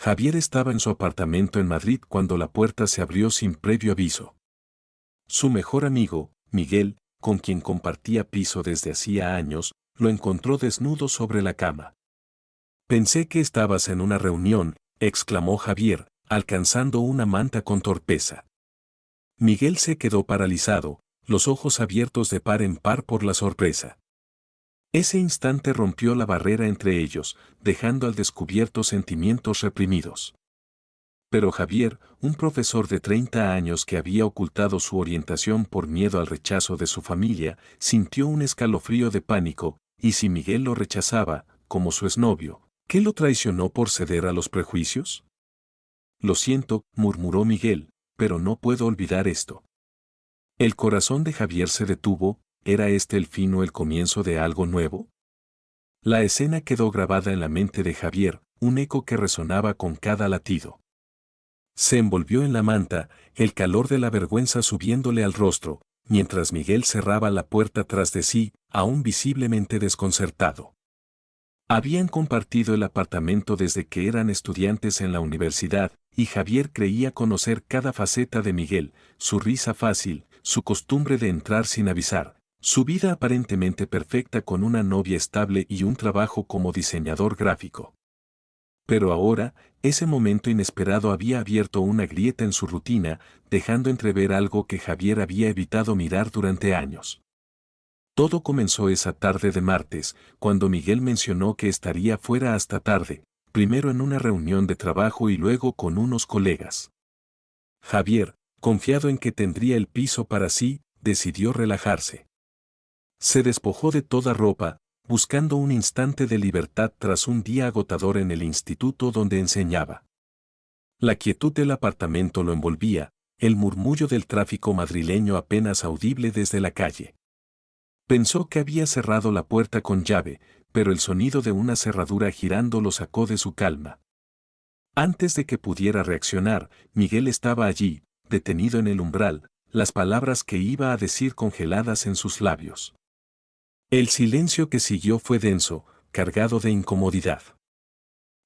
Javier estaba en su apartamento en Madrid cuando la puerta se abrió sin previo aviso. Su mejor amigo, Miguel, con quien compartía piso desde hacía años, lo encontró desnudo sobre la cama. Pensé que estabas en una reunión, exclamó Javier, alcanzando una manta con torpeza. Miguel se quedó paralizado, los ojos abiertos de par en par por la sorpresa. Ese instante rompió la barrera entre ellos, dejando al descubierto sentimientos reprimidos. Pero Javier, un profesor de 30 años que había ocultado su orientación por miedo al rechazo de su familia, sintió un escalofrío de pánico, y si Miguel lo rechazaba, como su exnovio, ¿qué lo traicionó por ceder a los prejuicios? Lo siento, murmuró Miguel, pero no puedo olvidar esto. El corazón de Javier se detuvo, ¿era este el fin o el comienzo de algo nuevo? La escena quedó grabada en la mente de Javier, un eco que resonaba con cada latido. Se envolvió en la manta, el calor de la vergüenza subiéndole al rostro, mientras Miguel cerraba la puerta tras de sí, aún visiblemente desconcertado. Habían compartido el apartamento desde que eran estudiantes en la universidad, y Javier creía conocer cada faceta de Miguel, su risa fácil, su costumbre de entrar sin avisar, su vida aparentemente perfecta con una novia estable y un trabajo como diseñador gráfico. Pero ahora, ese momento inesperado había abierto una grieta en su rutina, dejando entrever algo que Javier había evitado mirar durante años. Todo comenzó esa tarde de martes, cuando Miguel mencionó que estaría fuera hasta tarde, primero en una reunión de trabajo y luego con unos colegas. Javier, confiado en que tendría el piso para sí, decidió relajarse. Se despojó de toda ropa, buscando un instante de libertad tras un día agotador en el instituto donde enseñaba. La quietud del apartamento lo envolvía, el murmullo del tráfico madrileño apenas audible desde la calle. Pensó que había cerrado la puerta con llave, pero el sonido de una cerradura girando lo sacó de su calma. Antes de que pudiera reaccionar, Miguel estaba allí, detenido en el umbral, las palabras que iba a decir congeladas en sus labios. El silencio que siguió fue denso, cargado de incomodidad.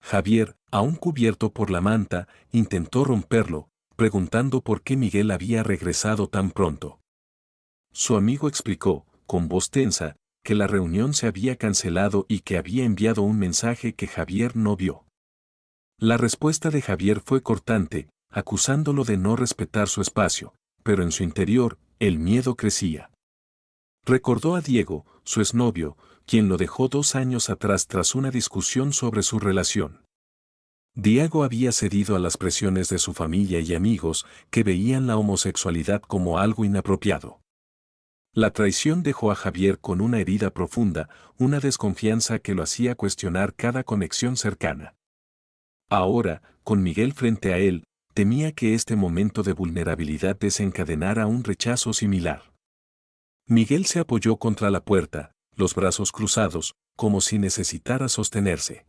Javier, aún cubierto por la manta, intentó romperlo, preguntando por qué Miguel había regresado tan pronto. Su amigo explicó, con voz tensa, que la reunión se había cancelado y que había enviado un mensaje que Javier no vio. La respuesta de Javier fue cortante, acusándolo de no respetar su espacio, pero en su interior, el miedo crecía. Recordó a Diego, su exnovio, quien lo dejó 2 años atrás tras una discusión sobre su relación. Diego había cedido a las presiones de su familia y amigos, que veían la homosexualidad como algo inapropiado. La traición dejó a Javier con una herida profunda, una desconfianza que lo hacía cuestionar cada conexión cercana. Ahora, con Miguel frente a él, temía que este momento de vulnerabilidad desencadenara un rechazo similar. Miguel se apoyó contra la puerta, los brazos cruzados, como si necesitara sostenerse.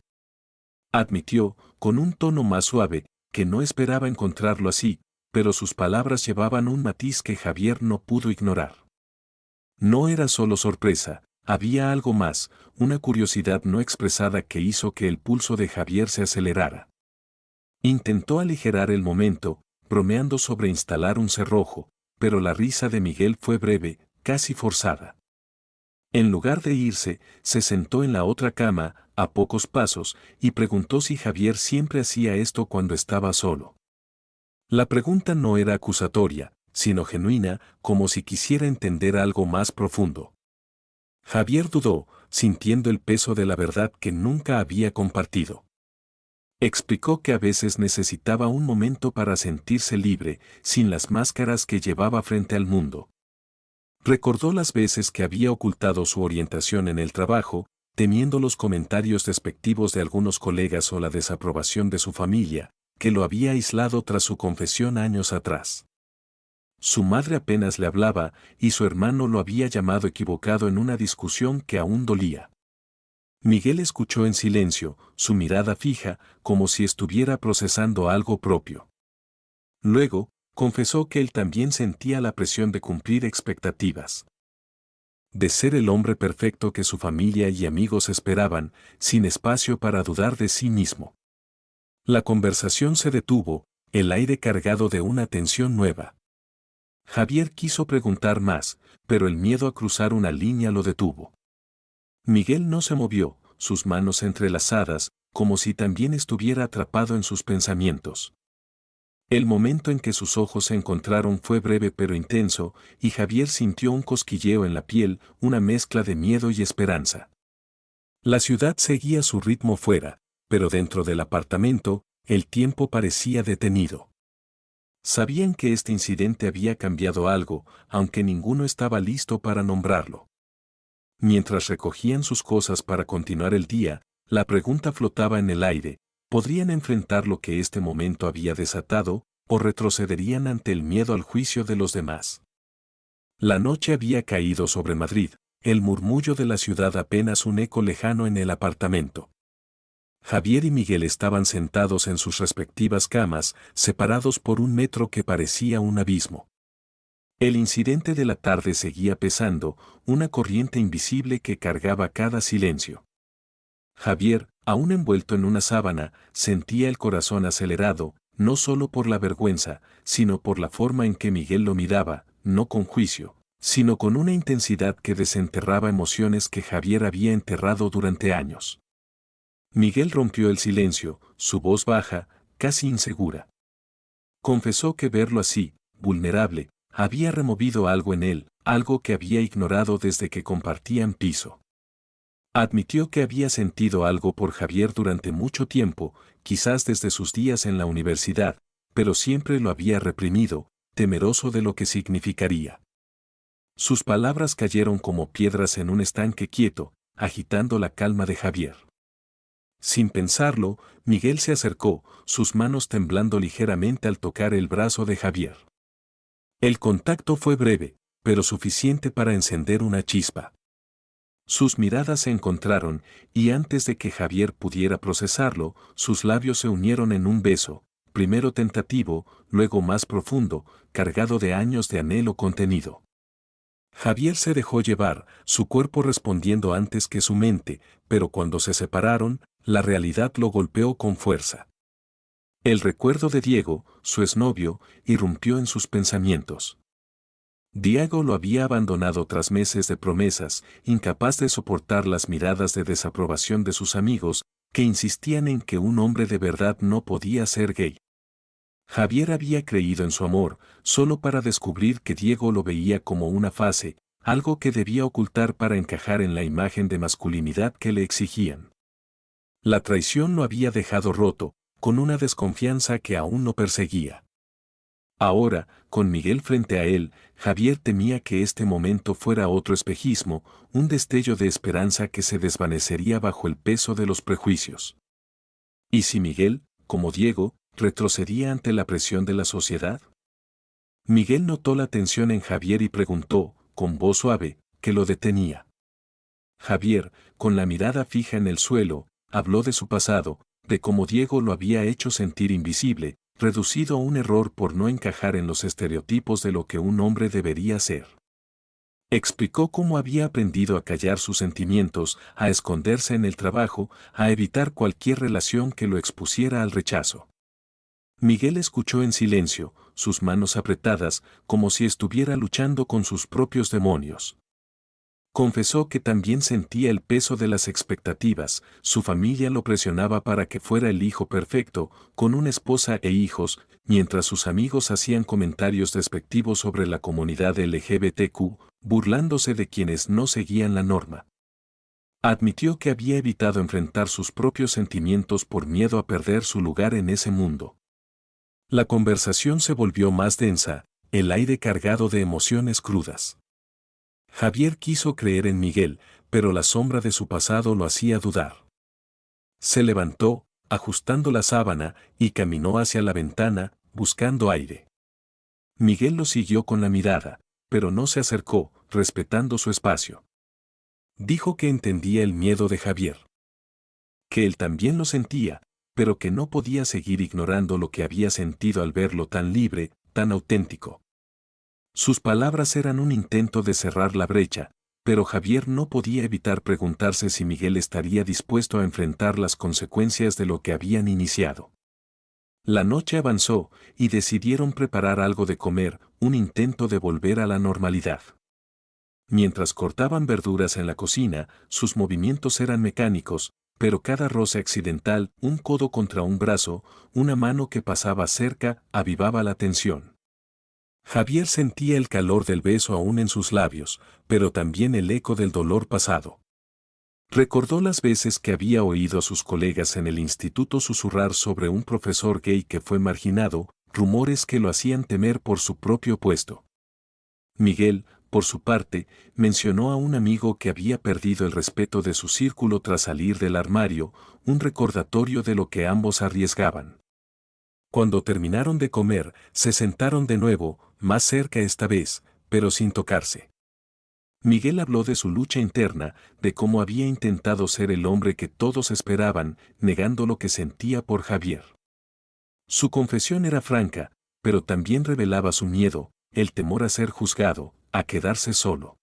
Admitió, con un tono más suave, que no esperaba encontrarlo así, pero sus palabras llevaban un matiz que Javier no pudo ignorar. No era solo sorpresa, había algo más, una curiosidad no expresada que hizo que el pulso de Javier se acelerara. Intentó aligerar el momento, bromeando sobre instalar un cerrojo, pero la risa de Miguel fue breve, casi forzada. En lugar de irse, se sentó en la otra cama, a pocos pasos, y preguntó si Javier siempre hacía esto cuando estaba solo. La pregunta no era acusatoria, sino genuina, como si quisiera entender algo más profundo. Javier dudó, sintiendo el peso de la verdad que nunca había compartido. Explicó que a veces necesitaba un momento para sentirse libre, sin las máscaras que llevaba frente al mundo. Recordó las veces que había ocultado su orientación en el trabajo, temiendo los comentarios despectivos de algunos colegas o la desaprobación de su familia, que lo había aislado tras su confesión años atrás. Su madre apenas le hablaba, y su hermano lo había llamado equivocado en una discusión que aún dolía. Miguel escuchó en silencio, su mirada fija, como si estuviera procesando algo propio. Luego, confesó que él también sentía la presión de cumplir expectativas. De ser el hombre perfecto que su familia y amigos esperaban, sin espacio para dudar de sí mismo. La conversación se detuvo, el aire cargado de una tensión nueva. Javier quiso preguntar más, pero el miedo a cruzar una línea lo detuvo. Miguel no se movió, sus manos entrelazadas, como si también estuviera atrapado en sus pensamientos. El momento en que sus ojos se encontraron fue breve pero intenso, y Javier sintió un cosquilleo en la piel, una mezcla de miedo y esperanza. La ciudad seguía su ritmo fuera, pero dentro del apartamento, el tiempo parecía detenido. Sabían que este incidente había cambiado algo, aunque ninguno estaba listo para nombrarlo. Mientras recogían sus cosas para continuar el día, la pregunta flotaba en el aire: ¿podrían enfrentar lo que este momento había desatado, o retrocederían ante el miedo al juicio de los demás? La noche había caído sobre Madrid, el murmullo de la ciudad apenas un eco lejano en el apartamento. Javier y Miguel estaban sentados en sus respectivas camas, separados por un metro que parecía un abismo. El incidente de la tarde seguía pesando, una corriente invisible que cargaba cada silencio. Javier, aún envuelto en una sábana, sentía el corazón acelerado, no solo por la vergüenza, sino por la forma en que Miguel lo miraba, no con juicio, sino con una intensidad que desenterraba emociones que Javier había enterrado durante años. Miguel rompió el silencio, su voz baja, casi insegura. Confesó que verlo así, vulnerable, había removido algo en él, algo que había ignorado desde que compartían piso. Admitió que había sentido algo por Javier durante mucho tiempo, quizás desde sus días en la universidad, pero siempre lo había reprimido, temeroso de lo que significaría. Sus palabras cayeron como piedras en un estanque quieto, agitando la calma de Javier. Sin pensarlo, Miguel se acercó, sus manos temblando ligeramente al tocar el brazo de Javier. El contacto fue breve, pero suficiente para encender una chispa. Sus miradas se encontraron, y antes de que Javier pudiera procesarlo, sus labios se unieron en un beso, primero tentativo, luego más profundo, cargado de años de anhelo contenido. Javier se dejó llevar, su cuerpo respondiendo antes que su mente, pero cuando se separaron, la realidad lo golpeó con fuerza. El recuerdo de Diego, su exnovio, irrumpió en sus pensamientos. Diego lo había abandonado tras meses de promesas, incapaz de soportar las miradas de desaprobación de sus amigos, que insistían en que un hombre de verdad no podía ser gay. Javier había creído en su amor, solo para descubrir que Diego lo veía como una fase, algo que debía ocultar para encajar en la imagen de masculinidad que le exigían. La traición lo había dejado roto, con una desconfianza que aún lo perseguía. Ahora, con Miguel frente a él, Javier temía que este momento fuera otro espejismo, un destello de esperanza que se desvanecería bajo el peso de los prejuicios. ¿Y si Miguel, como Diego, retrocedía ante la presión de la sociedad? Miguel notó la tensión en Javier y preguntó, con voz suave, ¿qué lo detenía? Javier, con la mirada fija en el suelo, habló de su pasado, de cómo Diego lo había hecho sentir invisible, reducido a un error por no encajar en los estereotipos de lo que un hombre debería ser. Explicó cómo había aprendido a callar sus sentimientos, a esconderse en el trabajo, a evitar cualquier relación que lo expusiera al rechazo. Miguel escuchó en silencio, sus manos apretadas, como si estuviera luchando con sus propios demonios. Confesó que también sentía el peso de las expectativas, su familia lo presionaba para que fuera el hijo perfecto, con una esposa e hijos, mientras sus amigos hacían comentarios despectivos sobre la comunidad LGBTQ, burlándose de quienes no seguían la norma. Admitió que había evitado enfrentar sus propios sentimientos por miedo a perder su lugar en ese mundo. La conversación se volvió más densa, el aire cargado de emociones crudas. Javier quiso creer en Miguel, pero la sombra de su pasado lo hacía dudar. Se levantó, ajustando la sábana, y caminó hacia la ventana, buscando aire. Miguel lo siguió con la mirada, pero no se acercó, respetando su espacio. Dijo que entendía el miedo de Javier. Que él también lo sentía, pero que no podía seguir ignorando lo que había sentido al verlo tan libre, tan auténtico. Sus palabras eran un intento de cerrar la brecha, pero Javier no podía evitar preguntarse si Miguel estaría dispuesto a enfrentar las consecuencias de lo que habían iniciado. La noche avanzó y decidieron preparar algo de comer, un intento de volver a la normalidad. Mientras cortaban verduras en la cocina, sus movimientos eran mecánicos, pero cada roce accidental, un codo contra un brazo, una mano que pasaba cerca, avivaba la tensión. Javier sentía el calor del beso aún en sus labios, pero también el eco del dolor pasado. Recordó las veces que había oído a sus colegas en el instituto susurrar sobre un profesor gay que fue marginado, rumores que lo hacían temer por su propio puesto. Miguel, por su parte, mencionó a un amigo que había perdido el respeto de su círculo tras salir del armario, un recordatorio de lo que ambos arriesgaban. Cuando terminaron de comer, se sentaron de nuevo, más cerca esta vez, pero sin tocarse. Miguel habló de su lucha interna, de cómo había intentado ser el hombre que todos esperaban, negando lo que sentía por Javier. Su confesión era franca, pero también revelaba su miedo, el temor a ser juzgado, a quedarse solo.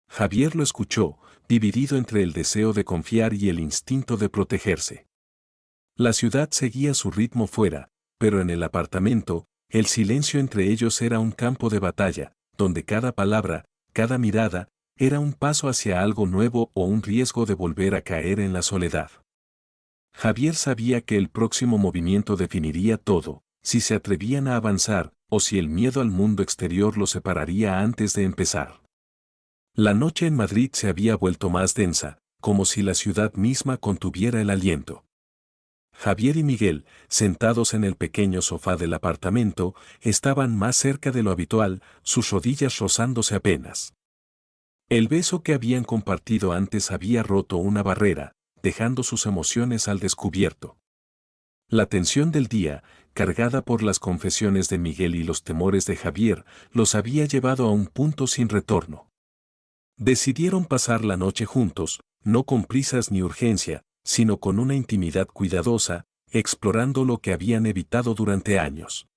Javier lo escuchó, dividido entre el deseo de confiar y el instinto de protegerse. La ciudad seguía su ritmo fuera, pero en el apartamento, el silencio entre ellos era un campo de batalla, donde cada palabra, cada mirada, era un paso hacia algo nuevo o un riesgo de volver a caer en la soledad. Javier sabía que el próximo movimiento definiría todo, si se atrevían a avanzar, o si el miedo al mundo exterior los separaría antes de empezar. La noche en Madrid se había vuelto más densa, como si la ciudad misma contuviera el aliento. Javier y Miguel, sentados en el pequeño sofá del apartamento, estaban más cerca de lo habitual, sus rodillas rozándose apenas. El beso que habían compartido antes había roto una barrera, dejando sus emociones al descubierto. La tensión del día, cargada por las confesiones de Miguel y los temores de Javier, los había llevado a un punto sin retorno. Decidieron pasar la noche juntos, no con prisas ni urgencia, sino con una intimidad cuidadosa, explorando lo que habían evitado durante años.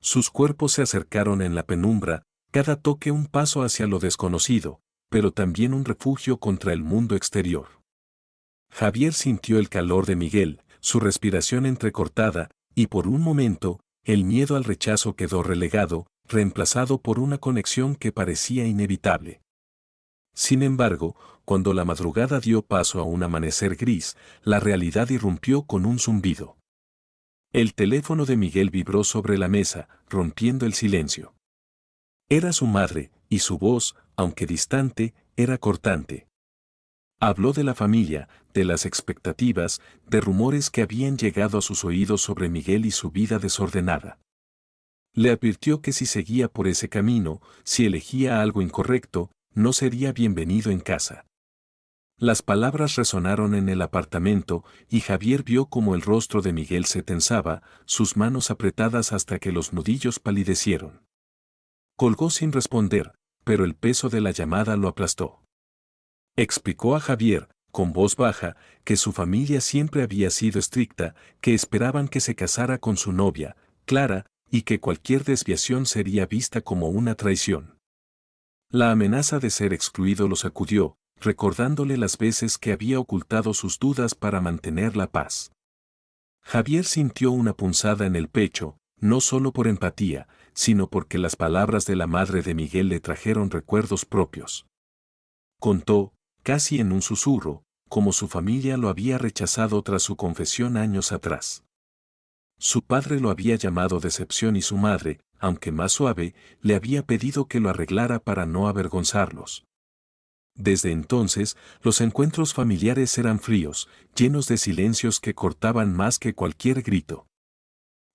Sus cuerpos se acercaron en la penumbra, cada toque un paso hacia lo desconocido, pero también un refugio contra el mundo exterior. Javier sintió el calor de Miguel, su respiración entrecortada, y por un momento, el miedo al rechazo quedó relegado, reemplazado por una conexión que parecía inevitable. Sin embargo, cuando la madrugada dio paso a un amanecer gris, la realidad irrumpió con un zumbido. El teléfono de Miguel vibró sobre la mesa, rompiendo el silencio. Era su madre, y su voz, aunque distante, era cortante. Habló de la familia, de las expectativas, de rumores que habían llegado a sus oídos sobre Miguel y su vida desordenada. Le advirtió que si seguía por ese camino, si elegía algo incorrecto, no sería bienvenido en casa. Las palabras resonaron en el apartamento y Javier vio cómo el rostro de Miguel se tensaba, sus manos apretadas hasta que los nudillos palidecieron. Colgó sin responder, pero el peso de la llamada lo aplastó. Explicó a Javier, con voz baja, que su familia siempre había sido estricta, que esperaban que se casara con su novia, Clara, y que cualquier desviación sería vista como una traición. La amenaza de ser excluido lo sacudió, recordándole las veces que había ocultado sus dudas para mantener la paz. Javier sintió una punzada en el pecho, no solo por empatía, sino porque las palabras de la madre de Miguel le trajeron recuerdos propios. Contó, casi en un susurro, cómo su familia lo había rechazado tras su confesión años atrás. Su padre lo había llamado decepción y su madre, aunque más suave, le había pedido que lo arreglara para no avergonzarlos. Desde entonces, los encuentros familiares eran fríos, llenos de silencios que cortaban más que cualquier grito.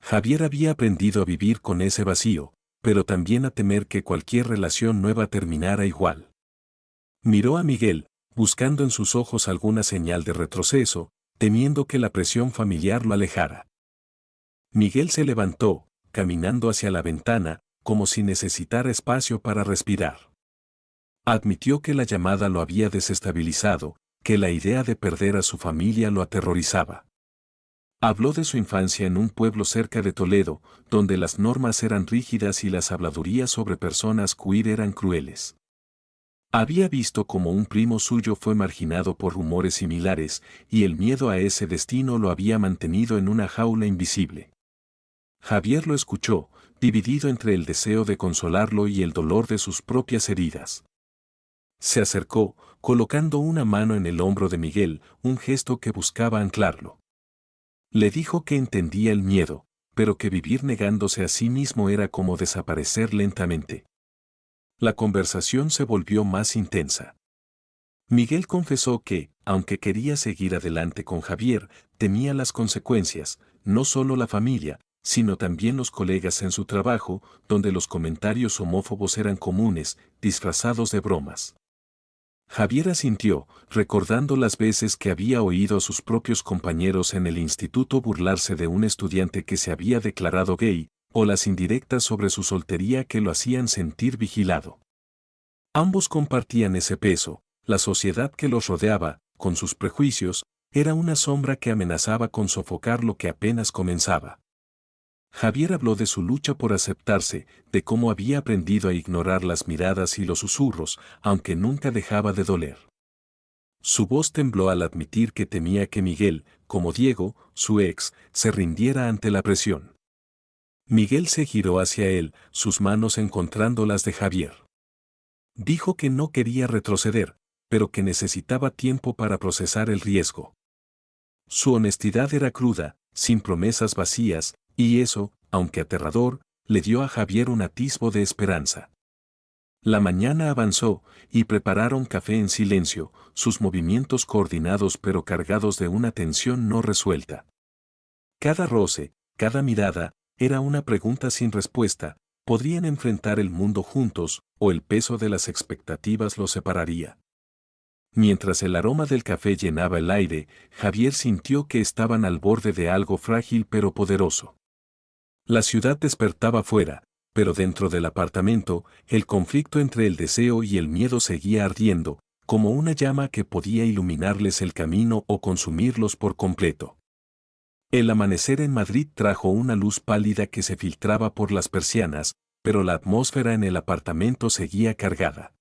Javier había aprendido a vivir con ese vacío, pero también a temer que cualquier relación nueva terminara igual. Miró a Miguel, buscando en sus ojos alguna señal de retroceso, temiendo que la presión familiar lo alejara. Miguel se levantó, caminando hacia la ventana, como si necesitara espacio para respirar. Admitió que la llamada lo había desestabilizado, que la idea de perder a su familia lo aterrorizaba. Habló de su infancia en un pueblo cerca de Toledo, donde las normas eran rígidas y las habladurías sobre personas queer eran crueles. Había visto cómo un primo suyo fue marginado por rumores similares, y el miedo a ese destino lo había mantenido en una jaula invisible. Javier lo escuchó, dividido entre el deseo de consolarlo y el dolor de sus propias heridas. Se acercó, colocando una mano en el hombro de Miguel, un gesto que buscaba anclarlo. Le dijo que entendía el miedo, pero que vivir negándose a sí mismo era como desaparecer lentamente. La conversación se volvió más intensa. Miguel confesó que, aunque quería seguir adelante con Javier, temía las consecuencias, no solo la familia, sino también los colegas en su trabajo, donde los comentarios homófobos eran comunes, disfrazados de bromas. Javier asintió, recordando las veces que había oído a sus propios compañeros en el instituto burlarse de un estudiante que se había declarado gay, o las indirectas sobre su soltería que lo hacían sentir vigilado. Ambos compartían ese peso, la sociedad que los rodeaba, con sus prejuicios, era una sombra que amenazaba con sofocar lo que apenas comenzaba. Javier habló de su lucha por aceptarse, de cómo había aprendido a ignorar las miradas y los susurros, aunque nunca dejaba de doler. Su voz tembló al admitir que temía que Miguel, como Diego, su ex, se rindiera ante la presión. Miguel se giró hacia él, sus manos encontrando las de Javier. Dijo que no quería retroceder, pero que necesitaba tiempo para procesar el riesgo. Su honestidad era cruda, sin promesas vacías, y eso, aunque aterrador, le dio a Javier un atisbo de esperanza. La mañana avanzó, y prepararon café en silencio, sus movimientos coordinados pero cargados de una tensión no resuelta. Cada roce, cada mirada, era una pregunta sin respuesta: ¿podrían enfrentar el mundo juntos, o el peso de las expectativas los separaría? Mientras el aroma del café llenaba el aire, Javier sintió que estaban al borde de algo frágil pero poderoso. La ciudad despertaba fuera, pero dentro del apartamento, el conflicto entre el deseo y el miedo seguía ardiendo, como una llama que podía iluminarles el camino o consumirlos por completo. El amanecer en Madrid trajo una luz pálida que se filtraba por las persianas, pero la atmósfera en el apartamento seguía cargada.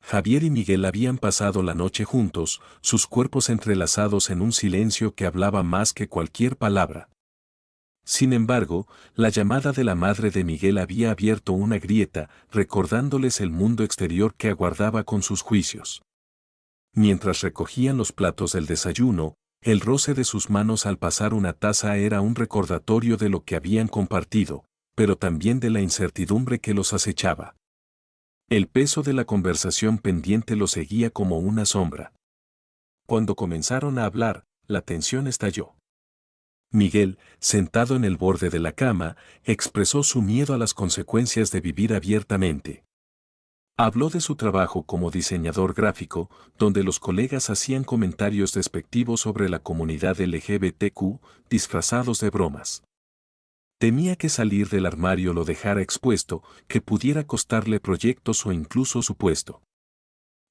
Javier y Miguel habían pasado la noche juntos, sus cuerpos entrelazados en un silencio que hablaba más que cualquier palabra. Sin embargo, la llamada de la madre de Miguel había abierto una grieta, recordándoles el mundo exterior que aguardaba con sus juicios. Mientras recogían los platos del desayuno, el roce de sus manos al pasar una taza era un recordatorio de lo que habían compartido, pero también de la incertidumbre que los acechaba. El peso de la conversación pendiente los seguía como una sombra. Cuando comenzaron a hablar, la tensión estalló. Miguel, sentado en el borde de la cama, expresó su miedo a las consecuencias de vivir abiertamente. Habló de su trabajo como diseñador gráfico, donde los colegas hacían comentarios despectivos sobre la comunidad LGBTQ, disfrazados de bromas. Temía que salir del armario lo dejara expuesto, que pudiera costarle proyectos o incluso su puesto.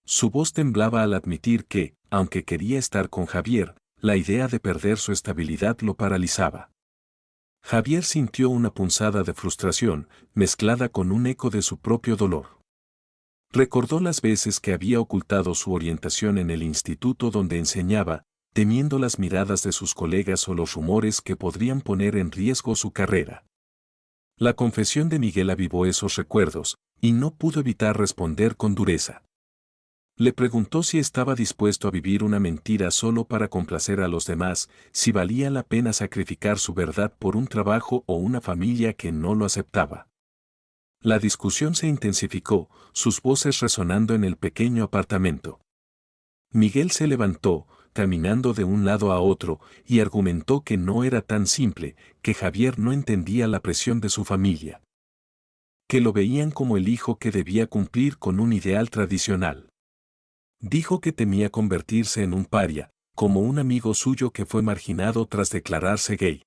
Su voz temblaba al admitir que, aunque quería estar con Javier, la idea de perder su estabilidad lo paralizaba. Javier sintió una punzada de frustración, mezclada con un eco de su propio dolor. Recordó las veces que había ocultado su orientación en el instituto donde enseñaba, temiendo las miradas de sus colegas o los rumores que podrían poner en riesgo su carrera. La confesión de Miguel avivó esos recuerdos, y no pudo evitar responder con dureza. Le preguntó si estaba dispuesto a vivir una mentira solo para complacer a los demás, si valía la pena sacrificar su verdad por un trabajo o una familia que no lo aceptaba. La discusión se intensificó, sus voces resonando en el pequeño apartamento. Miguel se levantó, caminando de un lado a otro, y argumentó que no era tan simple, que Javier no entendía la presión de su familia. Que lo veían como el hijo que debía cumplir con un ideal tradicional. Dijo que temía convertirse en un paria, como un amigo suyo que fue marginado tras declararse gay.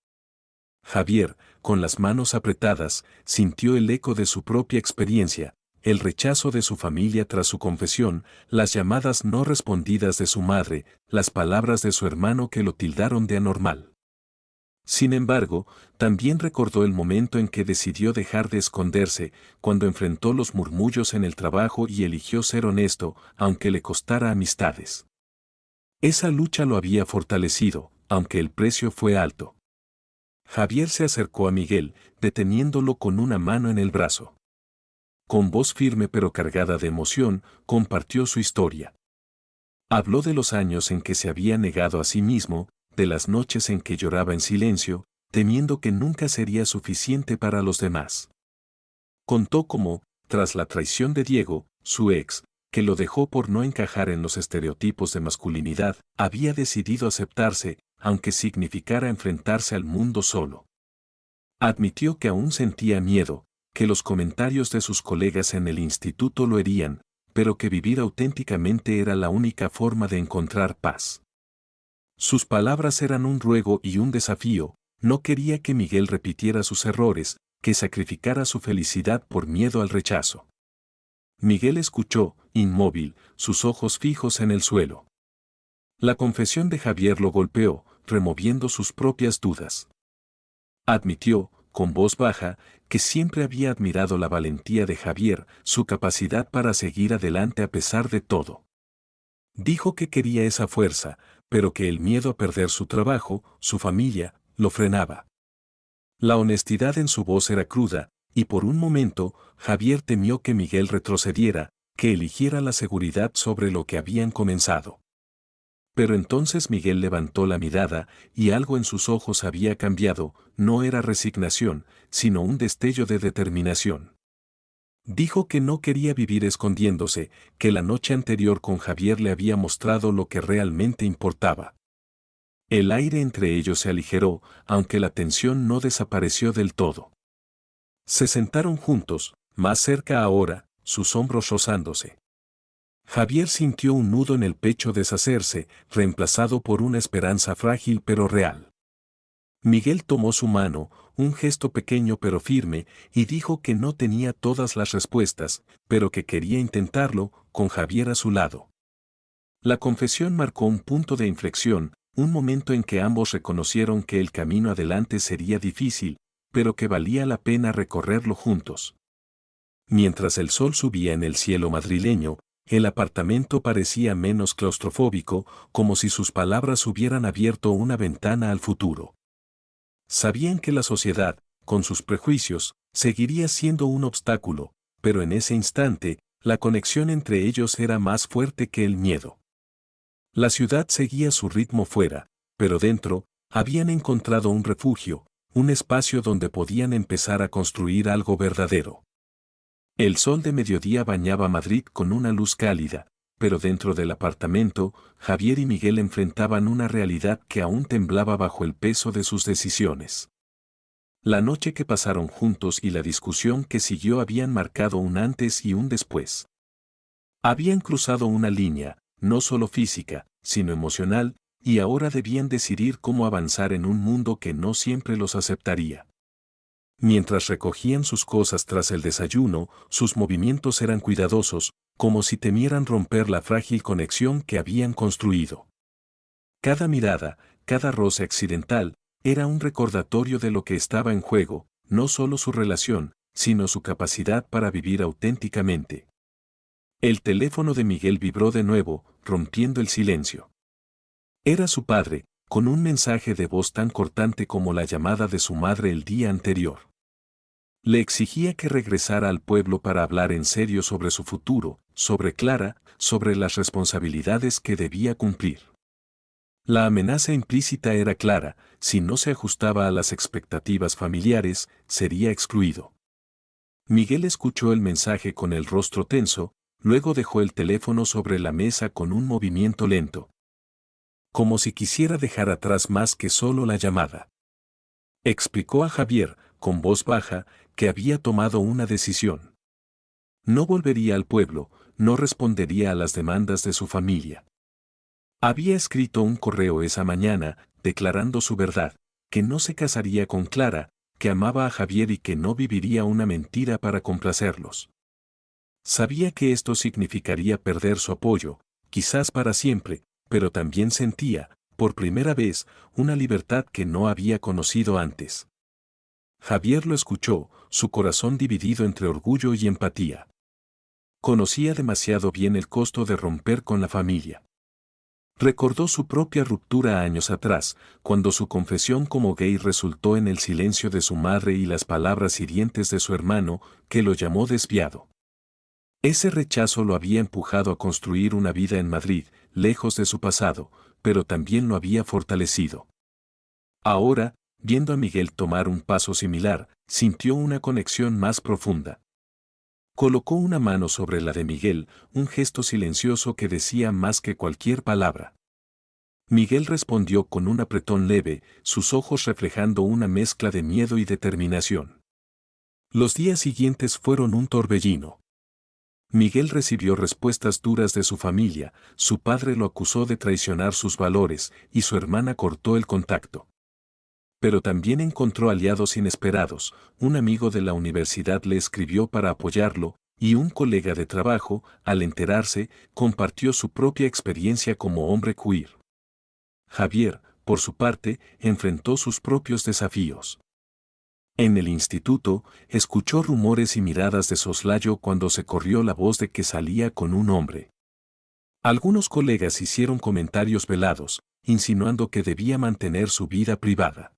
Javier, con las manos apretadas, sintió el eco de su propia experiencia, el rechazo de su familia tras su confesión, las llamadas no respondidas de su madre, las palabras de su hermano que lo tildaron de anormal. Sin embargo, también recordó el momento en que decidió dejar de esconderse, cuando enfrentó los murmullos en el trabajo y eligió ser honesto, aunque le costara amistades. Esa lucha lo había fortalecido, aunque el precio fue alto. Javier se acercó a Miguel, deteniéndolo con una mano en el brazo. Con voz firme pero cargada de emoción, compartió su historia. Habló de los años en que se había negado a sí mismo, de las noches en que lloraba en silencio, temiendo que nunca sería suficiente para los demás. Contó cómo, tras la traición de Diego, su ex, que lo dejó por no encajar en los estereotipos de masculinidad, había decidido aceptarse, aunque significara enfrentarse al mundo solo. Admitió que aún sentía miedo, que los comentarios de sus colegas en el instituto lo herían, pero que vivir auténticamente era la única forma de encontrar paz. Sus palabras eran un ruego y un desafío, no quería que Miguel repitiera sus errores, que sacrificara su felicidad por miedo al rechazo. Miguel escuchó, inmóvil, sus ojos fijos en el suelo. La confesión de Javier lo golpeó, removiendo sus propias dudas. Admitió, con voz baja, que siempre había admirado la valentía de Javier, su capacidad para seguir adelante a pesar de todo. Dijo que quería esa fuerza, pero que el miedo a perder su trabajo, su familia, lo frenaba. La honestidad en su voz era cruda, y por un momento, Javier temió que Miguel retrocediera, que eligiera la seguridad sobre lo que habían comenzado. Pero entonces Miguel levantó la mirada, y algo en sus ojos había cambiado, no era resignación, sino un destello de determinación. Dijo que no quería vivir escondiéndose, que la noche anterior con Javier le había mostrado lo que realmente importaba. El aire entre ellos se aligeró, aunque la tensión no desapareció del todo. Se sentaron juntos, más cerca ahora, sus hombros rozándose. Javier sintió un nudo en el pecho deshacerse, reemplazado por una esperanza frágil pero real. Miguel tomó su mano, un gesto pequeño pero firme, y dijo que no tenía todas las respuestas, pero que quería intentarlo, con Javier a su lado. La confesión marcó un punto de inflexión, un momento en que ambos reconocieron que el camino adelante sería difícil, pero que valía la pena recorrerlo juntos. Mientras el sol subía en el cielo madrileño, el apartamento parecía menos claustrofóbico, como si sus palabras hubieran abierto una ventana al futuro. Sabían que la sociedad, con sus prejuicios, seguiría siendo un obstáculo, pero en ese instante, la conexión entre ellos era más fuerte que el miedo. La ciudad seguía su ritmo fuera, pero dentro, habían encontrado un refugio, un espacio donde podían empezar a construir algo verdadero. El sol de mediodía bañaba Madrid con una luz cálida, pero dentro del apartamento, Javier y Miguel enfrentaban una realidad que aún temblaba bajo el peso de sus decisiones. La noche que pasaron juntos y la discusión que siguió habían marcado un antes y un después. Habían cruzado una línea, no solo física, sino emocional, y ahora debían decidir cómo avanzar en un mundo que no siempre los aceptaría. Mientras recogían sus cosas tras el desayuno, sus movimientos eran cuidadosos, como si temieran romper la frágil conexión que habían construido. Cada mirada, cada roce accidental, era un recordatorio de lo que estaba en juego, no solo su relación, sino su capacidad para vivir auténticamente. El teléfono de Miguel vibró de nuevo, rompiendo el silencio. Era su padre, con un mensaje de voz tan cortante como la llamada de su madre el día anterior. Le exigía que regresara al pueblo para hablar en serio sobre su futuro, sobre Clara, sobre las responsabilidades que debía cumplir. La amenaza implícita era clara: si no se ajustaba a las expectativas familiares, sería excluido. Miguel escuchó el mensaje con el rostro tenso, luego dejó el teléfono sobre la mesa con un movimiento lento, como si quisiera dejar atrás más que solo la llamada. Explicó a Javier, con voz baja, que había tomado una decisión. No volvería al pueblo, no respondería a las demandas de su familia. Había escrito un correo esa mañana, declarando su verdad, que no se casaría con Clara, que amaba a Javier y que no viviría una mentira para complacerlos. Sabía que esto significaría perder su apoyo, quizás para siempre, pero también sentía, por primera vez, una libertad que no había conocido antes. Javier lo escuchó, su corazón dividido entre orgullo y empatía. Conocía demasiado bien el costo de romper con la familia. Recordó su propia ruptura años atrás, cuando su confesión como gay resultó en el silencio de su madre y las palabras hirientes de su hermano, que lo llamó desviado. Ese rechazo lo había empujado a construir una vida en Madrid, lejos de su pasado, pero también lo había fortalecido. Ahora, viendo a Miguel tomar un paso similar, sintió una conexión más profunda. Colocó una mano sobre la de Miguel, un gesto silencioso que decía más que cualquier palabra. Miguel respondió con un apretón leve, sus ojos reflejando una mezcla de miedo y determinación. Los días siguientes fueron un torbellino. Miguel recibió respuestas duras de su familia, su padre lo acusó de traicionar sus valores y su hermana cortó el contacto. Pero también encontró aliados inesperados, un amigo de la universidad le escribió para apoyarlo, y un colega de trabajo, al enterarse, compartió su propia experiencia como hombre queer. Javier, por su parte, enfrentó sus propios desafíos. En el instituto, escuchó rumores y miradas de soslayo cuando se corrió la voz de que salía con un hombre. Algunos colegas hicieron comentarios velados, insinuando que debía mantener su vida privada.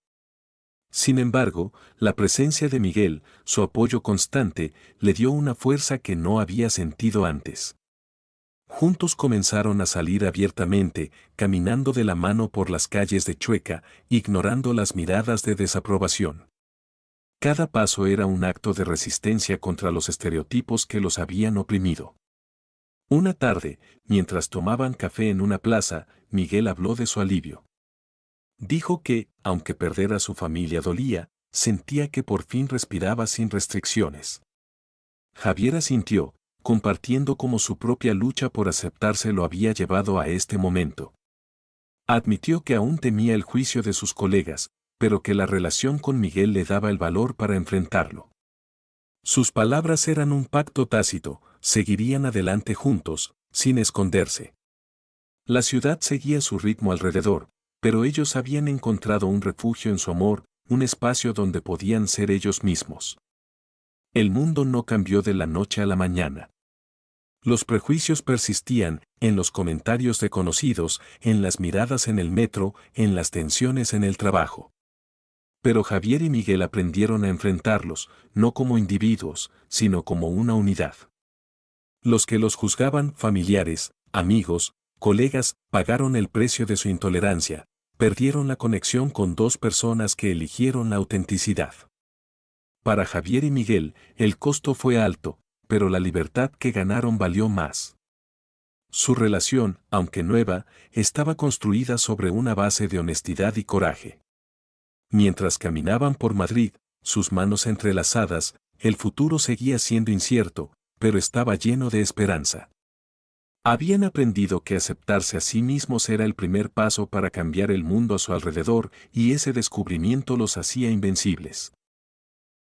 Sin embargo, la presencia de Miguel, su apoyo constante, le dio una fuerza que no había sentido antes. Juntos comenzaron a salir abiertamente, caminando de la mano por las calles de Chueca, ignorando las miradas de desaprobación. Cada paso era un acto de resistencia contra los estereotipos que los habían oprimido. Una tarde, mientras tomaban café en una plaza, Miguel habló de su alivio. Dijo que, aunque perder a su familia dolía, sentía que por fin respiraba sin restricciones. Javier asintió, compartiendo cómo su propia lucha por aceptarse lo había llevado a este momento. Admitió que aún temía el juicio de sus colegas, pero que la relación con Miguel le daba el valor para enfrentarlo. Sus palabras eran un pacto tácito, seguirían adelante juntos, sin esconderse. La ciudad seguía su ritmo alrededor, pero ellos habían encontrado un refugio en su amor, un espacio donde podían ser ellos mismos. El mundo no cambió de la noche a la mañana. Los prejuicios persistían, en los comentarios de conocidos, en las miradas en el metro, en las tensiones en el trabajo. Pero Javier y Miguel aprendieron a enfrentarlos, no como individuos, sino como una unidad. Los que los juzgaban, familiares, amigos, colegas, pagaron el precio de su intolerancia, perdieron la conexión con dos personas que eligieron la autenticidad. Para Javier y Miguel, el costo fue alto, pero la libertad que ganaron valió más. Su relación, aunque nueva, estaba construida sobre una base de honestidad y coraje. Mientras caminaban por Madrid, sus manos entrelazadas, el futuro seguía siendo incierto, pero estaba lleno de esperanza. Habían aprendido que aceptarse a sí mismos era el primer paso para cambiar el mundo a su alrededor, y ese descubrimiento los hacía invencibles.